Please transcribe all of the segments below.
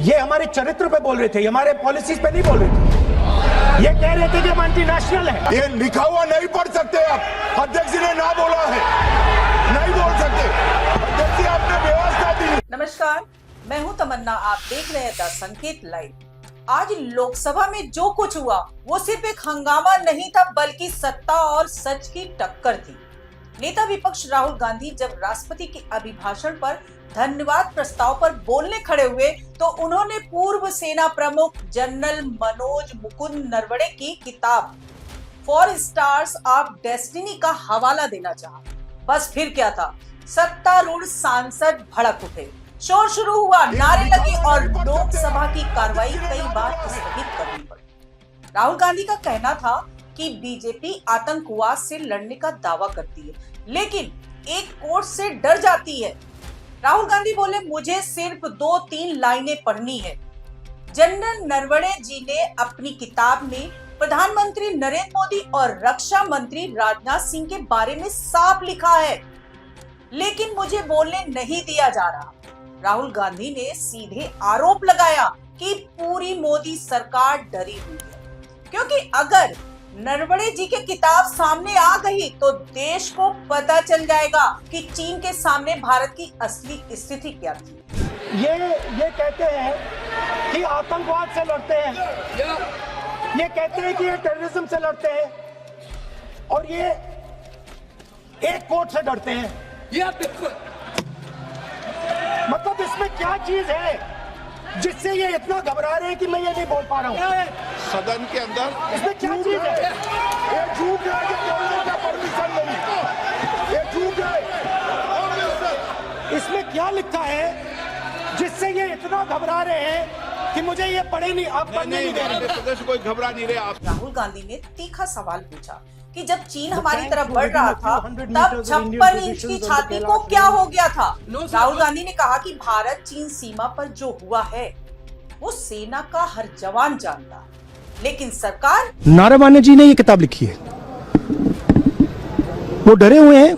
ये हमारे चरित्र पे बोल रहे थे, हमारे पॉलिसीज पे नहीं बोल रहे थे। ये कह रहे थे कि हम एंटी नेशनल है। ये लिखा हुआ नहीं पढ़ सकते आप। अध्यक्ष जी ने ना बोला है, नहीं बोल सकते। अध्यक्ष जी आपने व्यवस्था दी। नमस्कार, मैं हूं तमन्ना, आप देख रहे हैं द संकेत लाइव। आज लोकसभा में जो कुछ हुआ वो सिर्फ एक हंगामा नहीं था, बल्कि सत्ता और सच की टक्कर थी। नेता विपक्ष राहुल गांधी जब राष्ट्रपति के अभिभाषण पर धन्यवाद प्रस्ताव पर बोलने खड़े हुए तो उन्होंने पूर्व सेना प्रमुख जनरल मनोज मुकुंद नरवणे की किताब फॉर स्टार्स ऑफ डेस्टिनी का हवाला देना चाहा। बस फिर क्या था, सत्तारूढ़ सांसद भड़क उठे, शोर शुरू हुआ, नारे लगे और लोकसभा की कार्रवाई कई बार स्थगित करनी पड़ी। राहुल गांधी का कहना था कि बीजेपी आतंकवाद से लड़ने का दावा करती है, लेकिन एक कोर्ट से डर जाती है। राहुल गांधी बोले, मुझे सिर्फ 2-3 लाइनें पढ़नी है। जनरल नरवणे जी ने अपनी किताब में प्रधानमंत्री नरेंद्र मोदी और रक्षा मंत्री राजनाथ सिंह के बारे में साफ लिखा है, लेकिन मुझे बोलने नहीं दिया जा रहा। राहुल गांधी ने सीधे आरोप लगाया कि पूरी मोदी सरकार डरी हुई है, क्योंकि अगर नरवणे जी की किताब सामने आ गई तो देश को पता चल जाएगा कि चीन के सामने भारत की असली स्थिति क्या थी। ये कहते हैं कि आतंकवाद से लड़ते हैं, ये कहते हैं कि ये टेररिज्म से लड़ते हैं, और ये एक कोर्ट से डरते हैं। मतलब इसमें क्या चीज है जिससे ये इतना घबरा रहे हैं कि मैं ये नहीं बोल पा रहा हूँ। सदन के अंदर इसमें क्या चीज है? ये झूठ है कि बोलने का परमिशन नहीं, ये झूठ है। इसमें क्या लिखा है जिससे ये इतना घबरा रहे हैं कि मुझे ये पढ़े नहीं, आप पढ़ने नहीं दे रहे। सदस्य कोई घबरा नहीं रहे। आप राहुल गांधी ने तीखा सवाल पूछा कि जब चीन हमारी तरफ बढ़ रहा था तब 56 इंच की छाती को क्या हो गया था। राहुल गांधी ने कहा कि भारत चीन सीमा पर जो हुआ है वो सेना का हर जवान जानता, लेकिन सरकार। नरवणे जी ने ये किताब लिखी है, वो डरे हुए हैं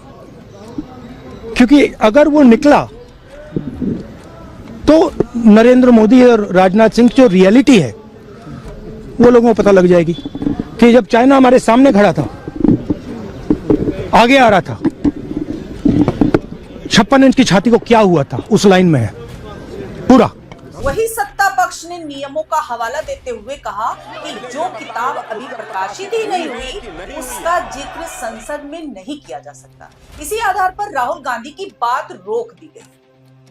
क्योंकि अगर वो निकला तो नरेंद्र मोदी और राजनाथ सिंह जो रियलिटी है वो लोगों को पता लग जाएगी कि जब चाइना हमारे सामने खड़ा था, आगे आ रहा था, 56 इंच की छाती को क्या हुआ था उस लाइन में है पूरा। वही सत्ता पक्ष ने नियमों का हवाला देते हुए कहा कि जो किताब अभी प्रकाशित ही नहीं हुई उसका जिक्र संसद में नहीं किया जा सकता। इसी आधार पर राहुल गांधी की बात रोक दी गई।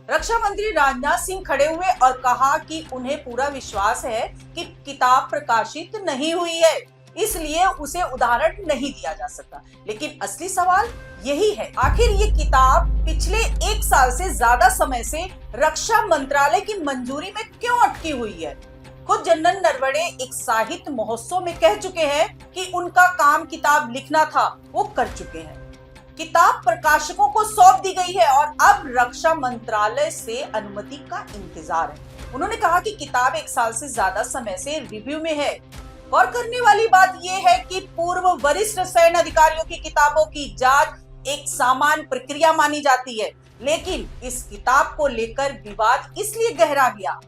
रक्षा मंत्री राजनाथ सिंह खड़े हुए और कहा कि उन्हें पूरा विश्वास है कि किताब प्रकाशित नहीं हुई है, इसलिए उसे उदाहरण नहीं दिया जा सकता। लेकिन असली सवाल यही है, आखिर ये किताब पिछले 1 साल से ज्यादा समय से रक्षा मंत्रालय की मंजूरी में क्यों अटकी हुई है? खुद जनरल नरवणे एक साहित्य महोत्सव में कह चुके हैं कि उनका काम किताब लिखना था, वो कर चुके हैं। किताब प्रकाशकों को सौंप दी गई है और अब रक्षा मंत्रालय से अनुमति का इंतजार है। उन्होंने कहा कि किताब 1 साल से ज्यादा समय से रिव्यू में है। और करने वाली बात यह है कि पूर्व वरिष्ठ सैन्य अधिकारियों की किताबों की जांच एक सामान्य प्रक्रिया मानी जाती है, लेकिन इस किताब को लेकर विवाद इसलिए गहरा गया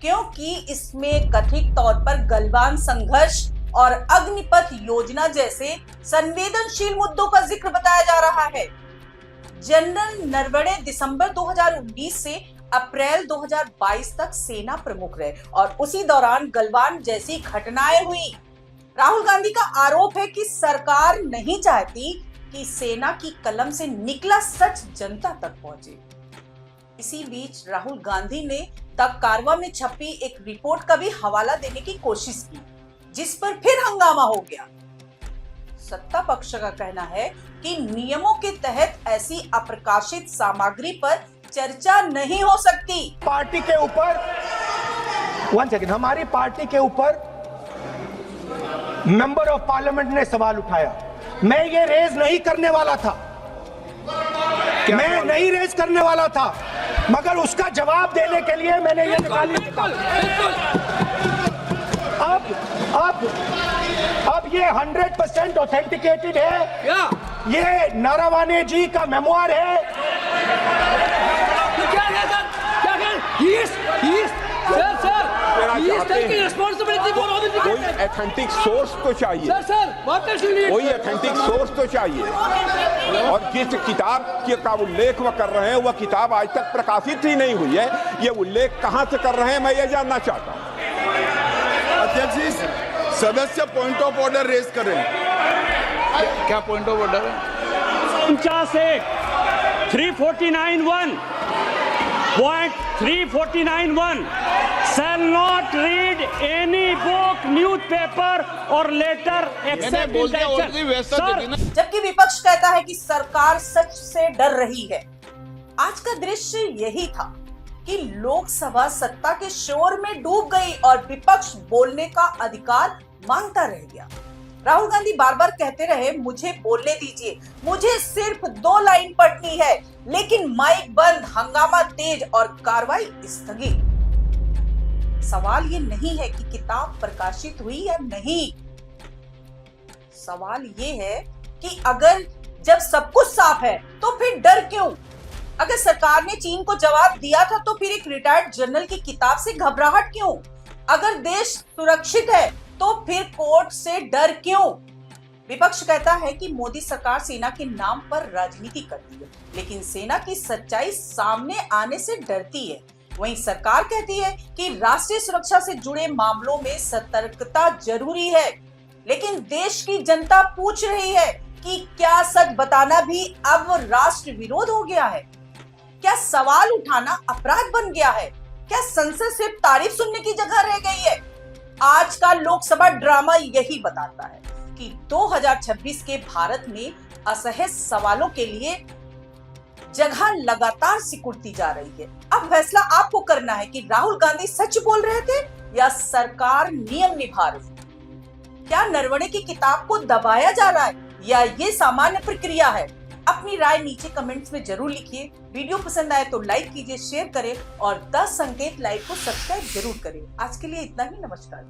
क्योंकि इसमें कथित तौर पर गलवान संघर्ष और अग्निपथ योजना जैसे संवेदनशील मुद्दों का जिक्र बताया जा रहा है। जनरल नरवणे दिसंबर 2019 से अप्रैल 2022 तक सेना प्रमुख रहे और उसी दौरान गलवान जैसी घटनाएं हुई। राहुल गांधी का आरोप है कि सरकार नहीं चाहती कि सेना की कलम से निकला सच जनता तक पहुंचे। इसी बीच राहुल गांधी ने द कारवा में छपी एक रिपोर्ट का भी हवाला देने की कोशिश की, जिस पर फिर हंगामा हो गया। सत्ता पक्ष का कहना है कि नियमों के तहत ऐसी अप्रकाशित सामग्री पर चर्चा नहीं हो सकती। पार्टी के ऊपर 1 सेकंड, हमारी पार्टी के ऊपर मेंबर ऑफ पार्लियामेंट ने सवाल उठाया। मैं ये रेज नहीं करने वाला था, मैं नहीं रेज करने वाला था, मगर उसका जवाब देने के लिए मैंने ये निकाली किताब। अब ये 100% ऑथेंटिकेटेड है। ये नरवणे जी का मेमोयर है। क्या सर? चाहते हैं कोई ऑथेंटिक सोर्स तो चाहिए, कोई ऑथेंटिक सोर्स तो चाहिए। और जिस किताब का उल्लेख वह कर रहे हैं वह किताब आज तक प्रकाशित ही नहीं हुई है। ये उल्लेख कहां से कर रहे हैं मैं ये जानना चाहता हूं। अध्यक्ष जी, सदस्य पॉइंट ऑफ ऑर्डर रेज कर रहे हैं। क्या पॉइंट ऑफ ऑर्डर है? 349(1) Point 349(1) shall not read any book, newspaper or letter except in the Sir, जबकि विपक्ष कहता है कि सरकार सच से डर रही है। आज का दृश्य यही था कि लोकसभा सत्ता के शोर में डूब गई और विपक्ष बोलने का अधिकार मांगता रह गया। राहुल गांधी बार बार कहते रहे, मुझे बोलने दीजिए, मुझे सिर्फ 2 लाइन पढ़नी है, लेकिन माइक बंद, हंगामा तेज और कार्रवाई स्थगित। सवाल ये नहीं है कि किताब प्रकाशित हुई या नहीं, सवाल ये है कि अगर जब सब कुछ साफ है तो फिर डर क्यों? अगर सरकार ने चीन को जवाब दिया था तो फिर एक रिटायर्ड जनरल की किताब से घबराहट क्यों? अगर देश सुरक्षित है तो फिर कोर्ट से डर क्यों? विपक्ष कहता है कि मोदी सरकार सेना के नाम पर राजनीति करती है, लेकिन सेना की सच्चाई सामने आने से डरती है। वहीं सरकार कहती है कि राष्ट्रीय सुरक्षा से जुड़े मामलों में सतर्कता जरूरी है, लेकिन देश की जनता पूछ रही है कि क्या सच बताना भी अब राष्ट्र विरोध हो गया है? क्या सवाल उठाना अपराध बन गया है? क्या संसद सिर्फ तारीफ सुनने की जगह रह गई है? आज का लोकसभा ड्रामा यही बताता है कि 2026 के भारत में असहज सवालों के लिए जगह लगातार सिकुड़ती जा रही है। अब फैसला आपको करना है कि राहुल गांधी सच बोल रहे थे या सरकार नियम निभा रही है। क्या नरवणे की किताब को दबाया जा रहा है या ये सामान्य प्रक्रिया है? अपनी राय नीचे कमेंट्स में जरूर लिखिए। वीडियो पसंद आए तो लाइक कीजिए, शेयर करें और 10 संकेत लाइव को सब्सक्राइब जरूर करें। आज के लिए इतना ही, नमस्कार।